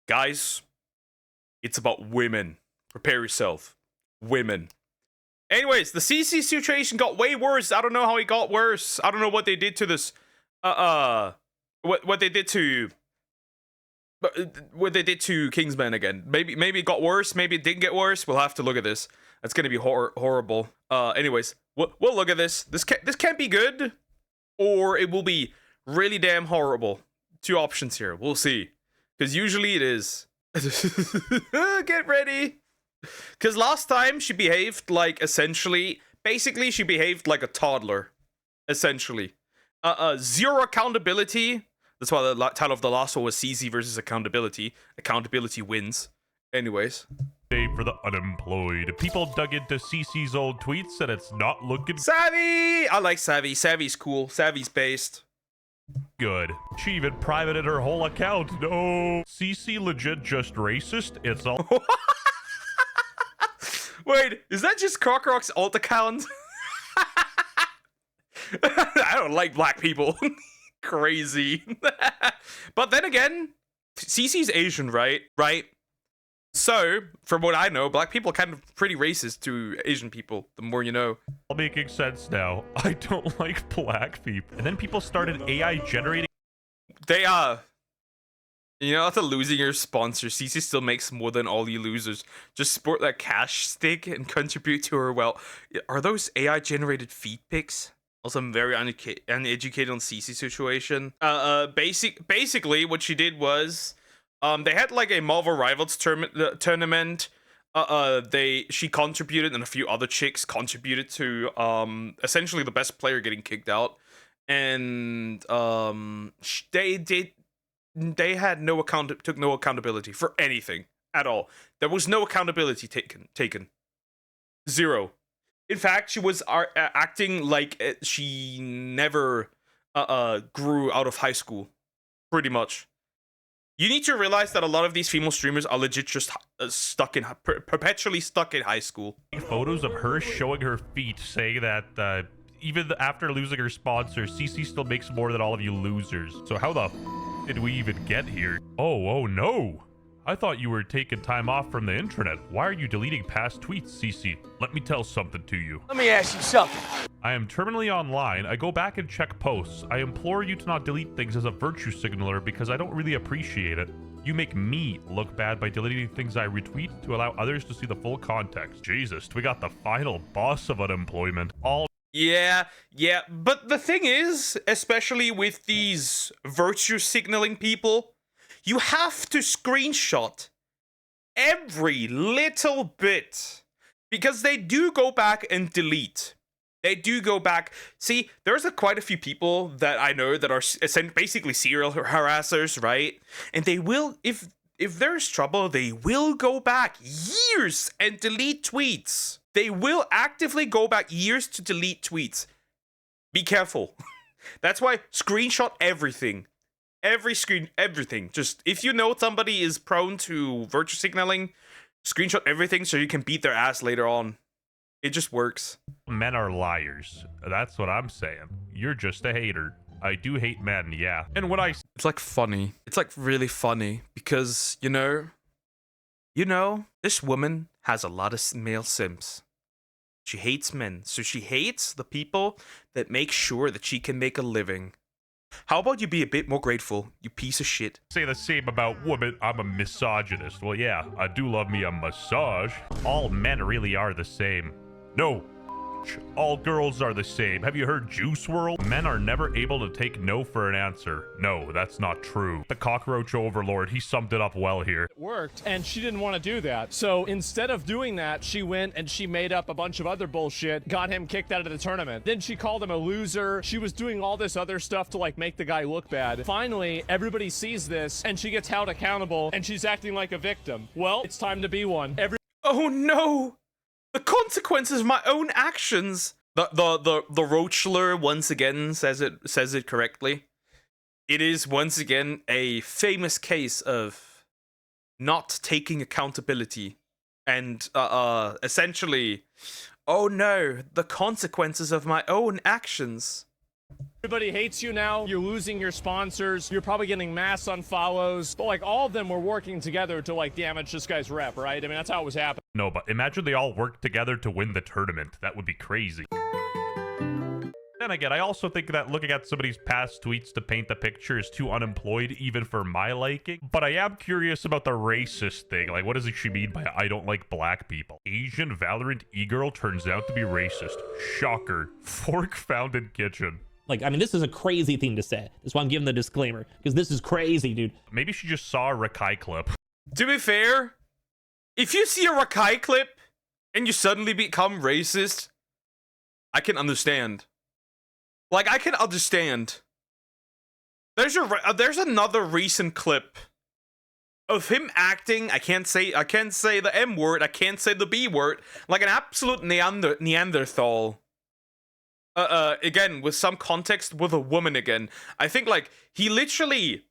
Guys, it's about women. Prepare yourself. Women. Anyways, the Cece situation got way worse. I don't know how it got worse. I don't know what they did to this. What they did to. What they did to Kingsman again. Maybe it got worse. Maybe it didn't get worse. We'll have to look at this. That's gonna be horrible. Anyways, we'll look at this. This can't be good, or it will be really damn horrible. Two options here. We'll see. Because usually it is. Get ready. Because last time she behaved like basically she behaved like a toddler. Essentially. Zero accountability. That's why the title of the last one was Cece versus accountability. Accountability wins. Anyways. Day for the unemployed. People dug into Cece's old tweets and it's not looking Savvy! I like Savvy. Savvy's cool. Savvy's based. good. She even privated her whole account. No. Cece legit just racist? It's all Wait, is that just Crocrock's alt account? I don't like black people. Crazy. But then again, Cece's Asian, right? Right? So, from what I know, black people are kind of pretty racist to Asian people, the more you know. making sense now. I don't like black people. And then people started AI generating. They you know, after losing your sponsor, Cece still makes more than all you losers. Just sport that cash stick and contribute to her wealth. Are those AI generated feed pics? Also, I'm very uneducated on Cece's situation. Basically, what she did was, they had like a Marvel Rivals tournament. She contributed, and a few other chicks contributed to essentially the best player getting kicked out, and they had took no accountability for anything at all. There was no accountability taken. Zero. In fact, she was acting like she never grew out of high school, pretty much. You need to realize that a lot of these female streamers are legit just perpetually stuck in high school. Photos of her showing her feet, saying that even after losing her sponsor, Cece still makes more than all of you losers. So how the did we even get here? Oh no. I thought you were taking time off from the internet. Why are you deleting past tweets, Cece? Let me tell something to you. Let me ask you something. I am terminally online. I go back and check posts. I implore you to not delete things as a virtue signaler because I don't really appreciate it. You make me look bad by deleting things I retweet to allow others to see the full context. Jesus, we got the final boss of unemployment. Yeah, but the thing is, especially with these virtue signaling people, you have to screenshot every little bit because they do go back and delete. They do go back. See, there's quite a few people that I know that are basically serial harassers, right? And they will, if there's trouble, they will go back years and delete tweets. They will actively go back years to delete tweets. Be careful. That's why screenshot everything. Everything. Just, if you know somebody is prone to virtue signaling, screenshot everything so you can beat their ass later on. It just works. Men are liars. That's what I'm saying. You're just a hater. I do hate men, yeah. And when it's like funny. It's like really funny because, you know, this woman has a lot of male simps. She hates men. So she hates the people that make sure that she can make a living. How about you be a bit more grateful, you piece of shit? Say the same about women. I'm a misogynist. Well, yeah, I do love me a massage. All men really are the same. No. All girls are the same. Have you heard Juice WRLD? Men are never able to take no for an answer. No, that's not true. The cockroach overlord, he summed it up well here. It worked, and she didn't want to do that. So instead of doing that, she went and she made up a bunch of other bullshit, got him kicked out of the tournament. Then she called him a loser. She was doing all this other stuff to like make the guy look bad. Finally, everybody sees this, and she gets held accountable, and she's acting like a victim. Well, it's time to be one. Oh no! The consequences of my own actions. The Roachler once again says it correctly. It is once again a famous case of not taking accountability and essentially, oh no, the consequences of my own actions. Everybody hates you now. You're losing your sponsors. You're probably getting mass unfollows. But like all of them were working together to like damage this guy's rep, right? I mean, that's how it was happening. No, but imagine they all worked together to win the tournament. That would be crazy. Then again, I also think that looking at somebody's past tweets to paint the picture is too unemployed, even for my liking. But I am curious about the racist thing. Like, what does she mean by I don't like black people? Asian Valorant e-girl turns out to be racist. Shocker. Fork found in kitchen. Like, I mean, this is a crazy thing to say. That's why I'm giving the disclaimer, because this is crazy, dude. Maybe she just saw a Rakai clip. To be fair, if you see a Rakai clip and you suddenly become racist, I can understand. Like, I can understand. There's another recent clip of him acting, I can't say the M word, I can't say the B word, like an absolute Neanderthal. Again, with some context with a woman again. I think, like, he literally,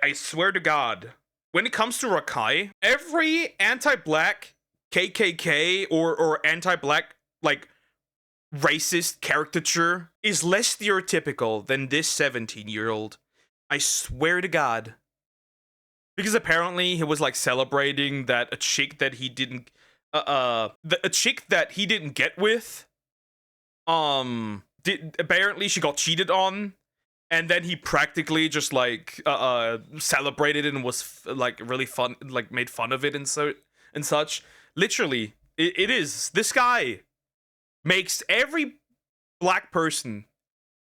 I swear to God, when it comes to Rakai, every anti-black KKK or anti-black, like, racist caricature is less stereotypical than this 17-year-old. I swear to God. Because apparently he was like celebrating that a chick that he didn't get with apparently she got cheated on, and then he practically just like celebrated it and was like really fun, like made fun of it and such. Literally, it is this guy makes every black person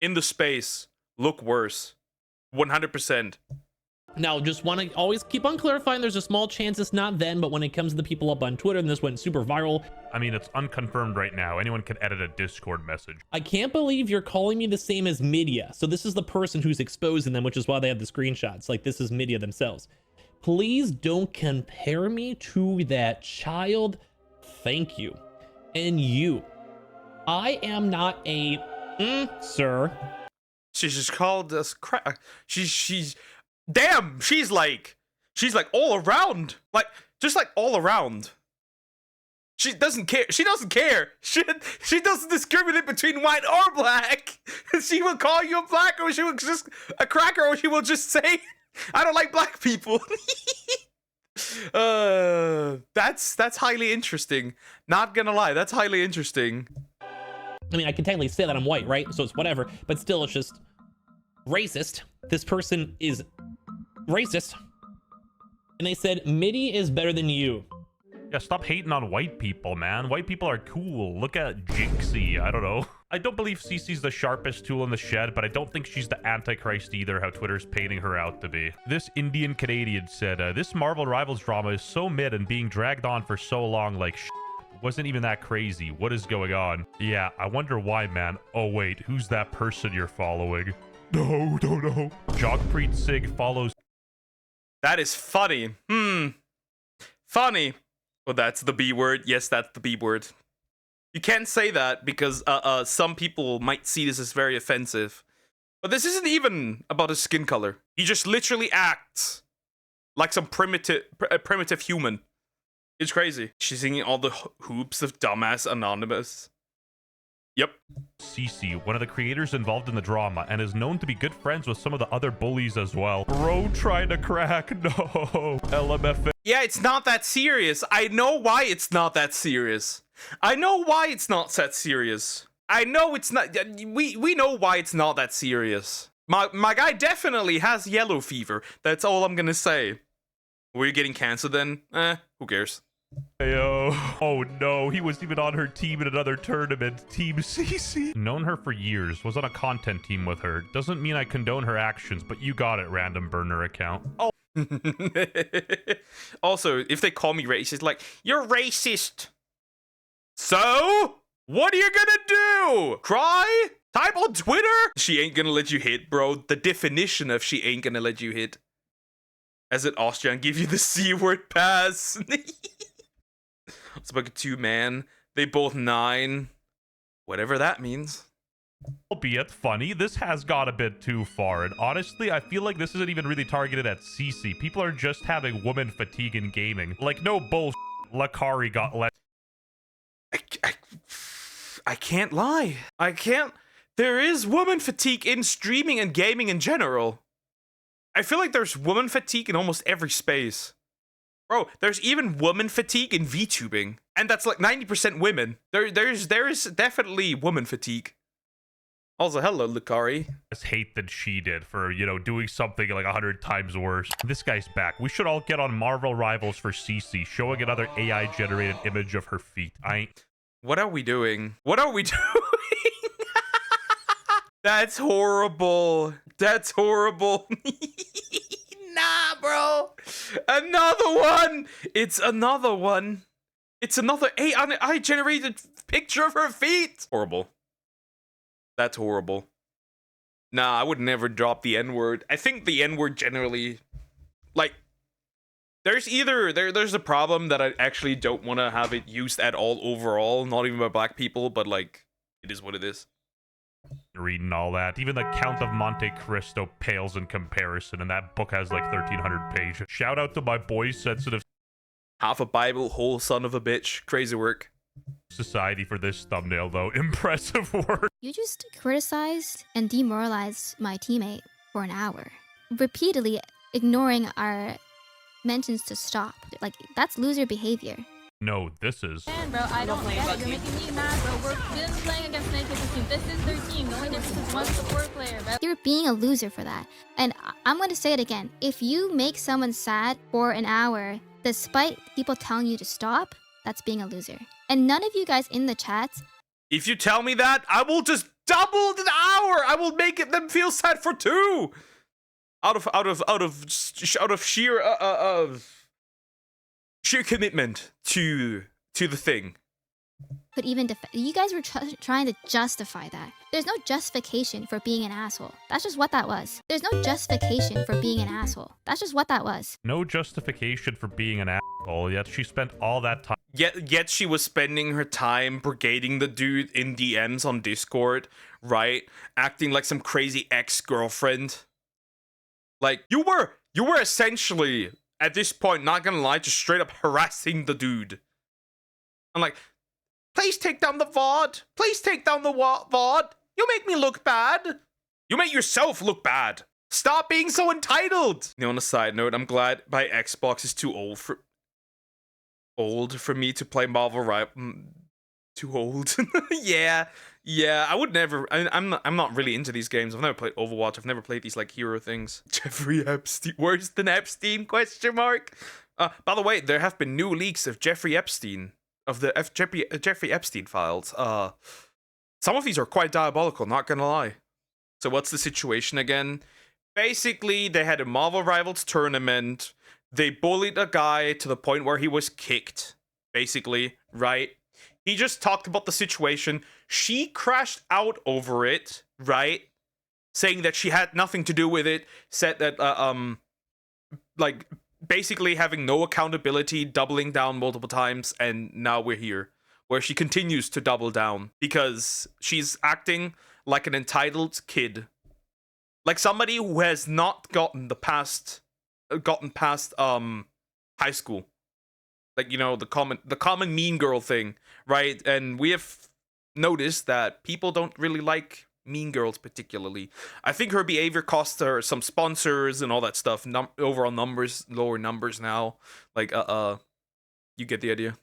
in the space look worse. 100%. Now, just want to always keep on clarifying, there's a small chance it's not them, but when it comes to the people up on Twitter, and this went super viral. I mean, it's unconfirmed right now. Anyone can edit a Discord message. I can't believe you're calling me the same as Midia. So this is the person who's exposing them, which is why they have the screenshots. Like, this is Midia themselves. Please don't compare me to that child. Thank you. And you. I am not a sir. She's just called us crack. She's damn. She's like all around. Like just like all around. She doesn't care. She doesn't care. She doesn't discriminate between white or black. She will call you a black, or she will just a cracker, or she will just say, "I don't like black people." That's highly interesting. Not gonna lie, that's highly interesting. I mean, I can technically say that I'm white, right? So it's whatever, but still it's just racist. This person is racist. And they said, Midi is better than you. Yeah, stop hating on white people, man. White people are cool. Look at Jinxie. I don't know. I don't believe Cece's the sharpest tool in the shed, but I don't think she's the Antichrist either, how Twitter's painting her out to be. This Indian Canadian said, this Marvel Rivals drama is so mid and being dragged on for so long, like wasn't even that crazy. What is going on? Yeah, I wonder why, man. Oh wait, who's that person you're following? No, don't know. Jogpreet Sig follows. That is funny. Funny. Oh, that's the B word. Yes, that's the B word. You can't say that because some people might see this as very offensive. But this isn't even about his skin color. He just literally acts like some primitive human. It's crazy. She's singing all the hoops of dumbass Anonymous. Yep. Cece, one of the creators involved in the drama, and is known to be good friends with some of the other bullies as well. Bro trying to crack. No. LMFA. Yeah, it's not that serious. I know why it's not that serious. I know why it's not that serious. I know it's not. We know why it's not that serious. My guy definitely has yellow fever. That's all I'm gonna say. Were you getting cancer then? Who cares? Yo. Oh no, he was even on her team in another tournament. Team Cece. Known her for years, was on a content team with her. Doesn't mean I condone her actions, but you got it, random burner account. Oh. Also, if they call me racist, like, you're racist. So? What are you gonna do? Cry? Type on Twitter? She ain't gonna let you hit, bro. The definition of she ain't gonna let you hit. As an Austrian, give you the C word pass. Spoken to, man. They both 9. Whatever that means. Albeit funny, this has got a bit too far, and honestly, I feel like this isn't even really targeted at Cece. People are just having woman fatigue in gaming. Like, no bullshit. Lakari got let. I can't lie. I can't. There is woman fatigue in streaming and gaming in general. I feel like there's woman fatigue in almost every space. Bro, there's even woman fatigue in VTubing. And that's like 90% women. There's definitely woman fatigue. Also, hello, Lucari. Less hate than she did for, you know, doing something like 100 times worse. This guy's back. We should all get on Marvel Rivals for Cece, showing another AI-generated image of her feet. What are we doing? What are we doing? That's horrible. That's horrible. Nah, bro. Another one. It's another one. It's another AI-generated picture of her feet. Horrible. That's horrible. Nah, I would never drop the N-word. I think the N-word generally, like, there's a problem that I actually don't want to have it used at all overall, not even by black people, but like, it is what it is. Reading all that. Even the Count of Monte Cristo pales in comparison, and that book has like 1,300 pages. Shout out to my boys sensitive Half a Bible, whole son of a bitch. Crazy work. society for this thumbnail, though. Impressive work. You just criticized and demoralized my teammate for an hour, repeatedly ignoring our mentions to stop. Like, that's loser behavior. No, this is. Man, bro, I don't get it. You're making me mad, bro. We're been playing against 19 team. This is 13. The only difference is one support player, bro. You're being a loser for that. And I'm going to say it again. If you make someone sad for an hour, despite people telling you to stop, that's being a loser. And none of you guys in the chats. If you tell me that, I will just double the hour. I will make them feel sad for 2. Out of sheer commitment to the thing. Could even you guys were trying to justify that. There's no justification for being an asshole. That's just what that was. There's no justification for being an asshole. That's just what that was. No justification for being an asshole, yet she spent all that time. Yet she was spending her time brigading the dude in DMs on Discord, right? Acting like some crazy ex-girlfriend. Like, you were essentially, at this point, not gonna lie, just straight up harassing the dude. I'm like, please take down the VOD. Please take down the VOD. You make me look bad. You make yourself look bad. Stop being so entitled. You know, on a side note, I'm glad my Xbox is too old for me to play Marvel too old. Yeah, I would never. I'm not really into these games. I've never played Overwatch. I've never played these like hero things. Jeffrey Epstein, worse than Epstein? Question mark. By the way, there have been new leaks of Jeffrey Epstein, of the Jeffrey Epstein files. Some of these are quite diabolical. Not gonna lie. So what's the situation again? Basically, they had a Marvel Rivals tournament. They bullied a guy to the point where he was kicked. Basically, right? He just talked about the situation. She crashed out over it, right? Saying that she had nothing to do with it. Said that, like, basically having no accountability, doubling down multiple times, and now we're here. Where she continues to double down. Because she's acting like an entitled kid. Like somebody who has not gotten past high school. Like, you know, the common mean girl thing, right? And we have noticed that people don't really like mean girls particularly. I think her behavior cost her some sponsors and all that stuff. Overall numbers, lower numbers now. Like, you get the idea.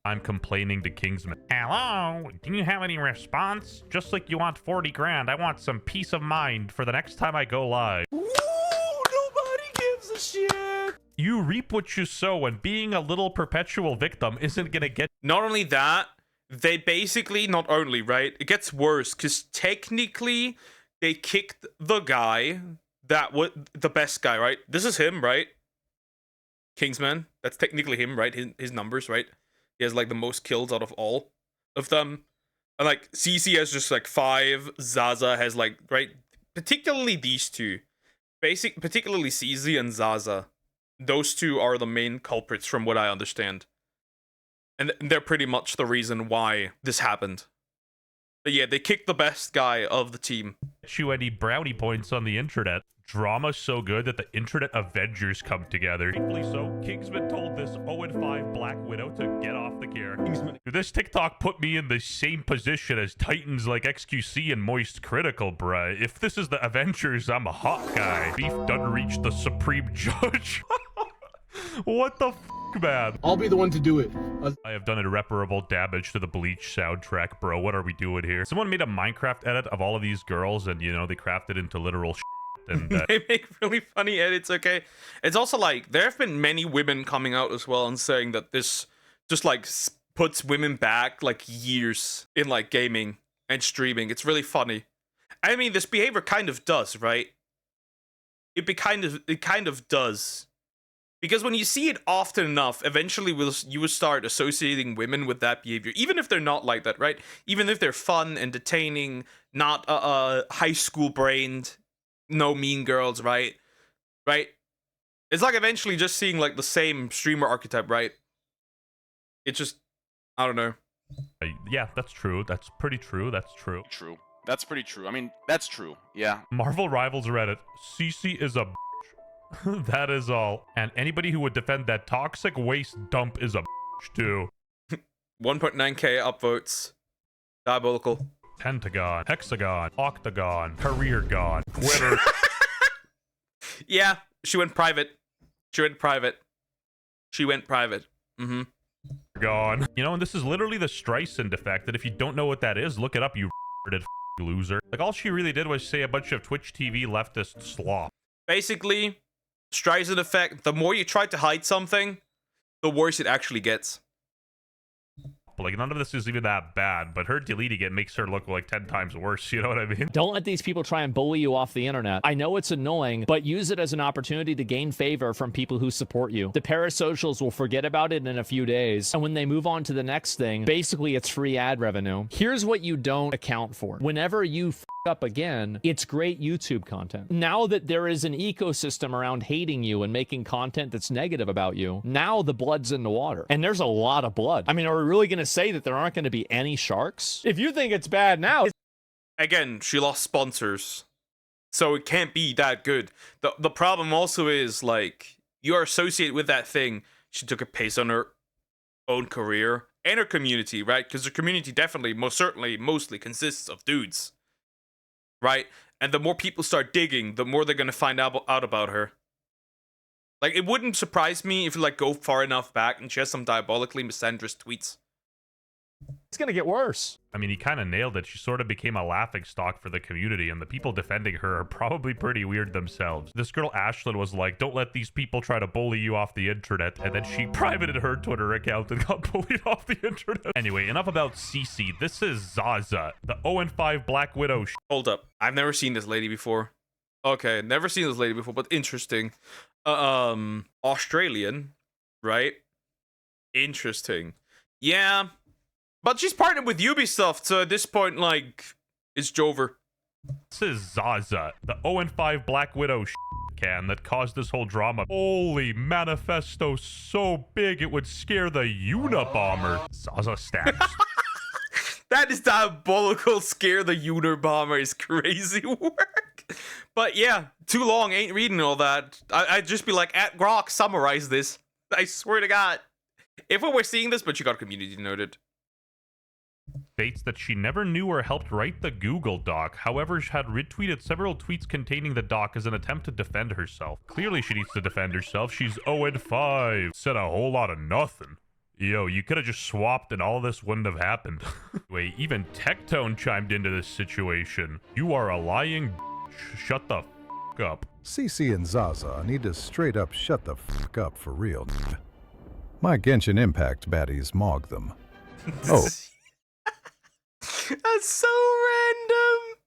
I'm complaining to Kingsman. Hello? Do you have any response? Just like you want 40 grand, I want some peace of mind for the next time I go live. Ooh, nobody gives a shit. You reap what you sow, and being a little perpetual victim isn't gonna get... Not only that, they basically, not only, right? It gets worse, because technically, they kicked the guy that was the best guy, right? This is him, right? Kingsman. That's technically him, right? His numbers, right? He has, like, the most kills out of all of them. And, like, Cece has just, like, 5. Zaza has, like, right? Particularly these two. Particularly Cece and Zaza. Those two are the main culprits from what I understand. And they're pretty much the reason why this happened. But yeah, they kicked the best guy of the team. you any brownie points on the internet. drama so good that the internet Avengers come together. Thankfully so, Kingsman told this 0-5 Black Widow to get off the care. This TikTok put me in the same position as titans like XQC and Moist Critical, bruh. If this is the Avengers, I'm a hot guy. Beef done reached the Supreme Judge. What the f, man? I'll be the one to do it. I have done irreparable damage to the Bleach soundtrack, bro. What are we doing here? Someone made a Minecraft edit of all of these girls, and, you know, they crafted into literal and they make really funny edits, okay? It's also like, there have been many women coming out as well and saying that this just, like, puts women back, like, years in, like, gaming and streaming. It's really funny. I mean, this behavior kind of does, right? It kind of does. Because when you see it often enough, eventually you will start associating women with that behavior, even if they're not like that, right? Even if they're fun, entertaining, not high school brained, no mean girls, right? Right? It's like eventually just seeing like the same streamer archetype, right? It's just, I don't know. Yeah, that's true. That's pretty true. That's true. True. That's pretty true. I mean, that's true. Yeah. Marvel Rivals Reddit. Cece is a that is all. And anybody who would defend that toxic waste dump is a too. 1.9k upvotes. Diabolical. Pentagon, hexagon, octagon, career gone, quitter. Yeah, she went private. She went private. She went private. Mm-hmm. Gone. You know, and this is literally the Streisand effect, that if you don't know what that is, look it up, you loser. Like, all she really did was say a bunch of Twitch TV leftist slop. Basically, Streisand effect, the more you try to hide something, the worse it actually gets. Like, none of this is even that bad, but her deleting it makes her look like 10 times worse, you know what I mean? Don't let these people try and bully you off the internet. I know it's annoying, but use it as an opportunity to gain favor from people who support you. The parasocials will forget about it in a few days, and when they move on to the next thing, basically it's free ad revenue. Here's what you don't account for. Whenever you up again, it's great YouTube content. Now that there is an ecosystem around hating you and making content that's negative about you, now the blood's in the water. And there's a lot of blood. I mean, are we really going to say that there aren't going to be any sharks? If you think it's bad now... Again, she lost sponsors. So it can't be that good. The problem also is, like, you are associated with that thing. She took a pace on her own career and her community, right? Because her community definitely, mostly consists of dudes. Right? And the more people start digging, the more they're going to find out about her. Like, it wouldn't surprise me if you, like, go far enough back and she has some diabolically misandrous tweets. It's gonna get worse. I mean, he kind of nailed it. She sort of became a laughingstock for the community, and the people defending her are probably pretty weird themselves. This girl, Ashlyn, was like, don't let these people try to bully you off the internet, and then she privated her Twitter account and got bullied off the internet. Anyway, enough about Cece. This is Zaza, the 0-5 Black Widow. Hold up. I've never seen this lady before. Okay, never seen this lady before, but interesting. Australian, right? Interesting. Yeah. But she's partnered with Ubisoft, so at this point, like, it's Jover. This is Zaza, the 0-5 Black Widow can that caused this whole drama. Holy manifesto so big it would scare the Unabomber. Zaza stabs. That is diabolical. Scare the Unabomber is crazy work. But yeah, too long, ain't reading all that. I'd just be like, at Grok, summarize this. I swear to God. If we were seeing this, but you got community noted. States that she never knew or helped write the Google Doc. However, she had retweeted several tweets containing the doc as an attempt to defend herself. Clearly, she needs to defend herself. She's 0-5. Said a whole lot of nothing. Yo, you could have just swapped and all this wouldn't have happened. Wait, even Tectone chimed into this situation. You are a lying bitch. Shut the f*** up. Cece and Zaza need to straight up shut the f*** up for real. My Genshin Impact baddies mog them. Oh. That's so random.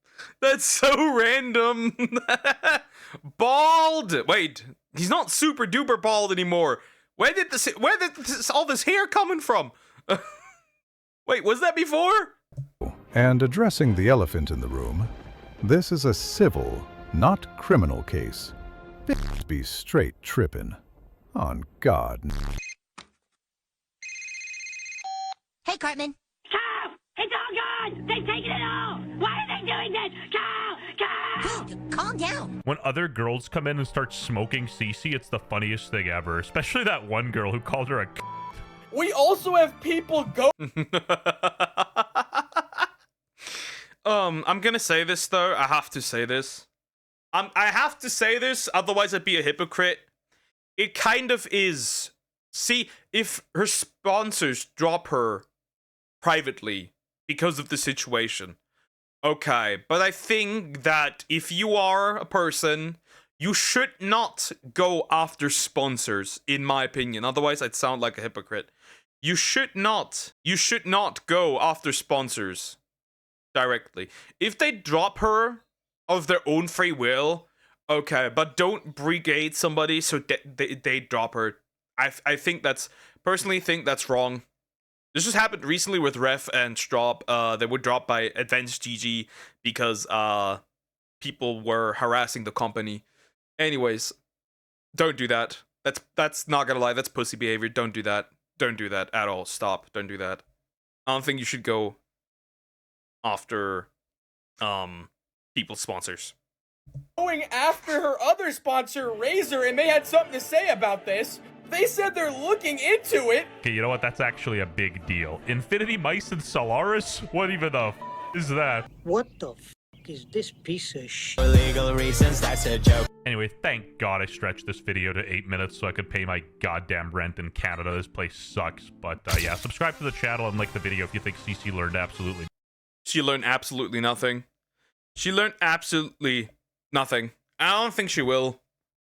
That's so random. Bald. Wait, he's not super duper bald anymore. Where did all this hair coming from? Wait, was that before? And addressing the elephant in the room, this is a civil, not criminal case. Bitches be straight trippin'. On God. Hey, Cartman. Carl! It's all gone! They've taken it all! Why are they doing this? Carl! Carl! Dude, calm down. When other girls come in and start smoking Cece, it's the funniest thing ever. Especially that one girl who called her a We also have people go. I'm gonna say this though. I have to say this. I have to say this, otherwise I'd be a hypocrite. It kind of is. See, if her sponsors drop her privately because of the situation, okay. But I think that if you are a person, you should not go after sponsors, in my opinion. Otherwise, I'd sound like a hypocrite. You should not go after sponsors directly. If they drop her of their own free will, okay, but don't brigade somebody so they drop her. I think personally think that's wrong. This just happened recently with Ref and Strop. They were dropped by Advanced GG because people were harassing the company. Anyways, don't do that. That's not gonna lie, that's pussy behavior. Don't do that. Don't do that at all. Stop. Don't do that. I don't think you should go after people's sponsors. Going after her other sponsor, Razer, and they had something to say about this. They said they're looking into it. Okay, you know what? That's actually a big deal. Infinity Mice and Solaris? What even the is that? What the is this piece of shit? For legal reasons, that's a joke. Anyway, thank God I stretched this video to 8 minutes so I could pay my goddamn rent in Canada. This place sucks. But yeah, subscribe to the channel and like the video if you think Cece learned absolutely. She learned absolutely nothing. She learned absolutely nothing. I don't think she will.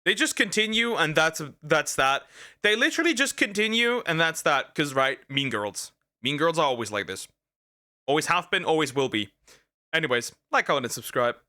They just continue, and that's that. They literally just continue, and that's that. Because, right, Mean Girls. Mean Girls are always like this. Always have been, always will be. Anyways, like, comment, and subscribe.